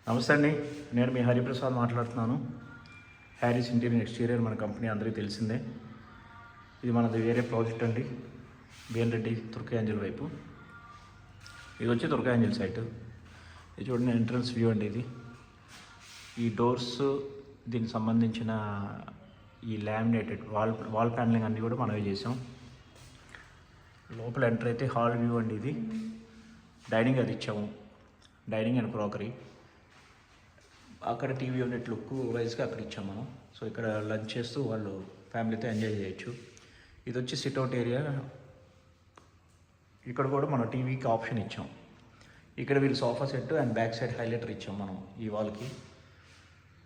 నమస్తే అండి, నేను మీ హరిప్రసాద్ మాట్లాడుతున్నాను. హ్యారీస్ ఇంటీరియర్ ఎక్స్టీరియర్ మన కంపెనీ అందరికీ తెలిసిందే. ఇది మనది వేరే ప్రాజెక్ట్ అండి, బిఎన్ రెడ్డి తుర్కయాంజల్ వైపు. ఇది వచ్చి తుర్కయాంజల్ సైట్. ఇది చూడండి, ఎంట్రన్స్ వ్యూ అండి. ఇది ఈ డోర్స్, దీనికి సంబంధించిన ఈ లామినేటెడ్ వాల్ ప్యానలింగ్ అన్నీ కూడా మనమే చేసాం. లోపల ఎంటర్ అయితే హాల్ వ్యూ అండి. ఇది డైనింగ్ అది ఇచ్చాము, డైనింగ్ అండ్ క్రాకరీ. అక్కడ టీవీ యూనిట్ లుక్ వైజ్గా అక్కడ ఇచ్చాం మనం. సో ఇక్కడ లంచ్ చేస్తూ వాళ్ళు ఫ్యామిలీతో ఎంజాయ్ చేయొచ్చు. ఇది వచ్చి సిట్అవుట్ ఏరియా. ఇక్కడ కూడా మనం టీవీకి ఆప్షన్ ఇచ్చాం. ఇక్కడ వీళ్ళు sofa set and back side highlighter ఇచ్చాం మనం ఈ వాల్కి.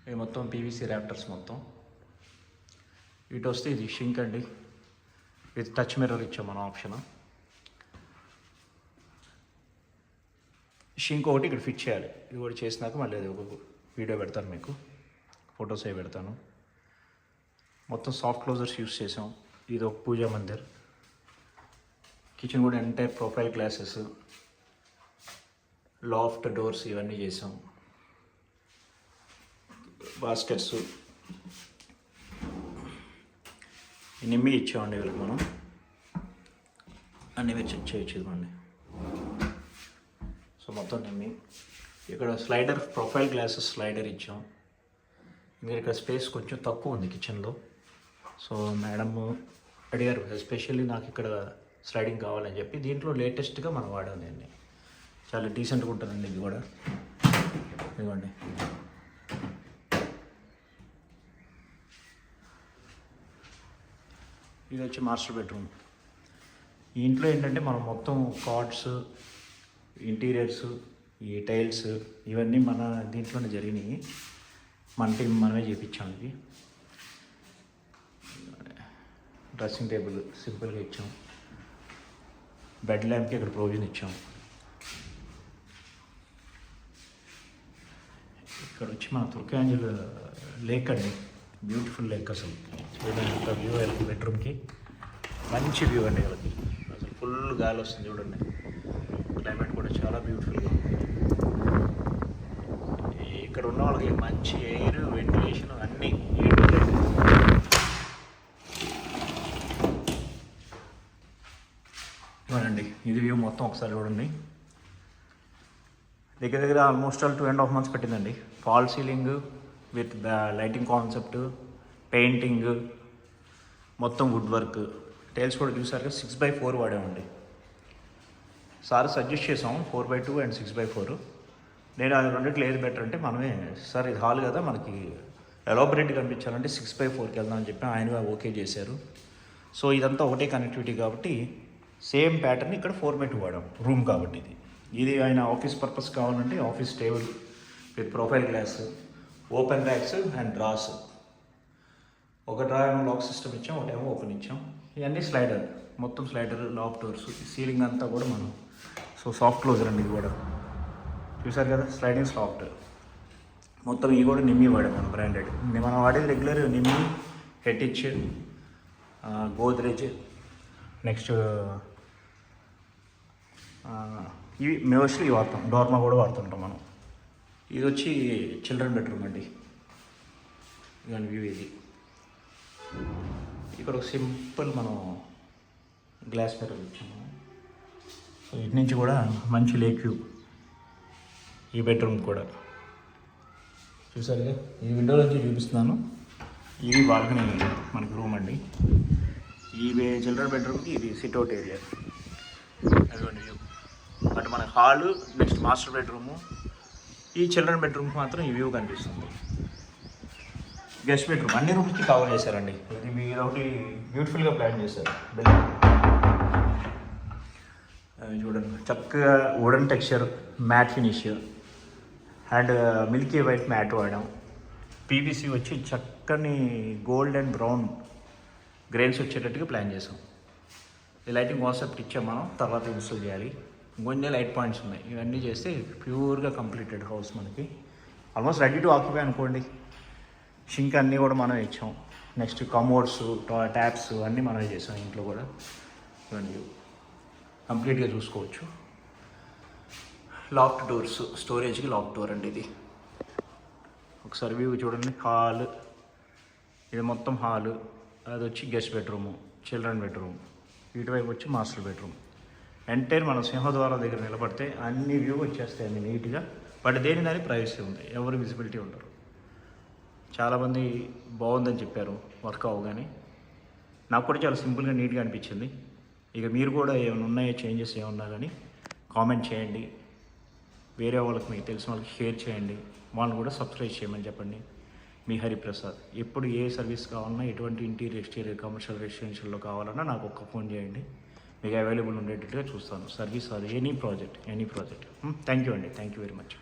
ఇవి మొత్తం పీవీసీ ర్యాప్టర్స్ మొత్తం. ఇటు వస్తే ఇది షింక్ అండి, విత్ టచ్ మిర్రర్ ఇచ్చాం మనం ఆప్షన్. షింక్ ఒకటి ఇక్కడ ఫిట్ చేయాలి. ఇది కూడా చేసినాక మళ్ళీ అది ఒక వీడియో పెడతాను, మీకు ఫొటోస్ అవి పెడతాను. మొత్తం సాఫ్ట్ క్లోజర్స్ యూస్ చేసాం. ఇది ఒక పూజా మందిర్. కిచెన్ కూడా entire profile glasses, laughed doors ఇవన్నీ చేసాం. బాస్కెట్స్ నిమ్మి ఇచ్చామండి వీళ్ళకి మనం. అన్నీ మీరు చెక్ చేయొచ్చు ఇవ్వండి. సో మొత్తం నిమ్మి. ఇక్కడ స్లైడర్, ప్రొఫైల్ గ్లాసెస్ స్లైడర్ ఇచ్చాం. ఇంకా ఇక్కడ స్పేస్ కొంచెం తక్కువ ఉంది కిచెన్లో. సో మేడం అడిగారు ఎస్పెషల్లీ నాకు ఇక్కడ స్లైడింగ్ కావాలని చెప్పి. దీంట్లో లేటెస్ట్గా మనం వాడాం దీన్ని. చాలా డీసెంట్గా ఉంటుందండి ఇది కూడా. ఇదిగోండి, ఇది వచ్చి మాస్టర్ బెడ్రూమ్. ఈ ఇంట్లో ఏంటంటే మనం మొత్తం కార్డ్స్, ఇంటీరియర్స్, ఈ టైల్స్ ఇవన్నీ మన దీంట్లోనే జరిగినాయి. మన టీం మనమే చేయించాం. ఇది డ్రెస్సింగ్ టేబుల్ సింపుల్గా ఇచ్చాం. బెడ్ ల్యాంప్కి ఇక్కడ ప్రొవిజన్ ఇచ్చాం. ఇక్కడ వచ్చి మన తుర్కయాంజల్ లేక్ అండి, బ్యూటిఫుల్ లేక్. అసలు చూడండి వ్యూ. బెడ్రూమ్కి మంచి వ్యూ అండి. వాళ్ళకి అసలు ఫుల్ గాలి వస్తుంది చూడండి. క్లైమేట్ కూడా చాలా బ్యూటిఫుల్గా ఉంది. ఇక్కడ ఉన్న వాళ్ళకి మంచి ఎయిర్, వెంటిలేషన్ అన్నీ చూడండి. ఇది వ్యూ మొత్తం ఒకసారి చూడండి. దగ్గర దగ్గర ఆల్మోస్ట్ 2.5 months పట్టిందండి. Fall ceiling with lighting concept, painting, మొత్తం వుడ్ వర్క్. టైల్స్ కూడా చూసారుగా 6x4 వాడామండి. సార్ సజెస్ట్ చేసాం 4x2 అండ్ 6x4. నేను అది రెండిట్లో ఏది బెటర్ అంటే మనమే, సార్ ఇది హాల్ కదా మనకి ఎలాబరేట్ కనిపించాలంటే 6x4కి వెళ్దాం అని చెప్పి ఆయన ఓకే చేశారు. సో ఇదంతా ఒకటే కనెక్టివిటీ కాబట్టి సేమ్ ప్యాటర్న్ ఇక్కడ 4x2 వాడాం, రూమ్ కాబట్టి. ఇది ఆయన ఆఫీస్ పర్పస్ కావాలంటే office table with profile glass, open racks and drawers. ఒక డ్రా ఏమో లాక్ సిస్టమ్ ఇచ్చాం, ఒకటేమో ఓపెన్ ఇచ్చాం. ఇవన్నీ స్లైడర్, మొత్తం స్లైడర్, లాక్ డోర్స్. సీలింగ్ అంతా కూడా మనం సో సాఫ్ట్ క్లోజర్ అండి. ఇది కూడా చూసారు కదా, స్లైడింగ్ సాఫ్ట్. మొత్తం ఇవి కూడా నిమ్మి వాడాం మనం, బ్రాండెడ్. మనం వాడేది రెగ్యులర్ నిమ్మి, హెటిచ్, గోద్రేజ్, నెక్స్ట్ ఇవి మోస్ట్లీ వాడతాం. డోర్మా కూడా వాడుతుంటాం మనం. ఇది వచ్చి చిల్డ్రన్ బెడ్రూమ్ అండి. ఇవన్నీ వ్యూ. ఇది ఇక్కడ ఒక సింపుల్ మనం గ్లాస్ మిర్రర్ ఇచ్చాము. సో ఇటు నుంచి కూడా మంచి లేక్ వ్యూ. ఈ బెడ్రూమ్ కూడా చూసారుగా, ఈ విండో నుంచి చూపిస్తున్నాను. ఇది బాల్కనీ మనకి రూమ్ అండి. ఈ చిల్డ్రన్ బెడ్రూమ్కి ఇది సిట్అవుట్ ఏరియా. అదిగోండి వ్యూ. అటు మన హాలు, నెక్స్ట్ మాస్టర్ బెడ్రూము. ఈ చిల్డ్రన్ బెడ్రూమ్కి మాత్రం ఈ వ్యూ కనిపిస్తుంది. గెస్ట్ బెడ్రూమ్ అన్ని రూమ్స్కి కవర్ చేశారండి. ఇది మీరు ఒకటి బ్యూటిఫుల్గా ప్లాన్ చేశారు. బిల్డింగ్ చూడండి, చక్కగా wooden texture, matte finish and milky white matte వాడాం. పీవీసీ వచ్చి చక్కని గోల్డ్ అండ్ బ్రౌన్ గ్రెయిన్స్ వచ్చేటట్టుగా ప్లాన్ చేసాం. ఈ లైటింగ్ కాన్సెప్ట్ ఇచ్చాం మనం, తర్వాత ఇన్స్టాల్ చేయాలి. ఇంకొన్ని లైట్ పాయింట్స్ ఉన్నాయి. ఇవన్నీ చేస్తే ప్యూర్గా కంప్లీటెడ్ హౌస్ మనకి. ఆల్మోస్ట్ రెడీ టు ఆక్యుపై అనుకోండి. షింక్ అన్నీ కూడా మనం ఇచ్చాం. నెక్స్ట్ కమోడ్స్, ట్యాప్స్ అన్నీ మనమే చేసాం ఇంట్లో కూడా. ఇవన్నీ కంప్లీట్గా చూసుకోవచ్చు. లాక్డ్ డోర్స్, స్టోరేజ్కి లాక్ డోర్ అండి ఇది. ఒకసారి వ్యూ చూడండి. హాల్, ఇది మొత్తం హాలు, అది వచ్చి గెస్ట్ బెడ్రూము, చిల్డ్రన్ బెడ్రూమ్, ఇటువైపు వచ్చి మాస్టర్ బెడ్రూమ్. ఎంటైర్ మనం సింహద్వారం దగ్గర నిలబడితే అన్ని వ్యూ వచ్చేస్తాయి అన్ని నీట్గా. బట్ దేని దాని ప్రైవసీ ఉంది, ఎవరు విజిబిలిటీ ఉండరు. చాలామంది బాగుందని చెప్పారు, వర్క్ అవ్వగానే. నాకు కూడా చాలా సింపుల్గా నీట్గా అనిపించింది. ఇక మీరు కూడా ఏమైనా ఉన్నాయో చేంజెస్ ఏమన్నా కానీ కామెంట్ చేయండి. వేరే వాళ్ళకి, మీకు తెలిసిన వాళ్ళకి షేర్ చేయండి. వాళ్ళని కూడా సబ్స్క్రైబ్ చేయమని చెప్పండి. మీ హరిప్రసాద్. ఎప్పుడు ఏ సర్వీస్ కావాలన్నా, ఎటువంటి ఇంటీరియర్ ఎక్స్టీరియర్ కమర్షియల్ రెసిడెన్షియల్లో కావాలన్నా నాకు ఒక్క ఫోన్ చేయండి. మీకు అవైలబుల్ ఉండేటట్టుగా చూస్తాను. Service or any project. Thank you అండి. Thank you very much.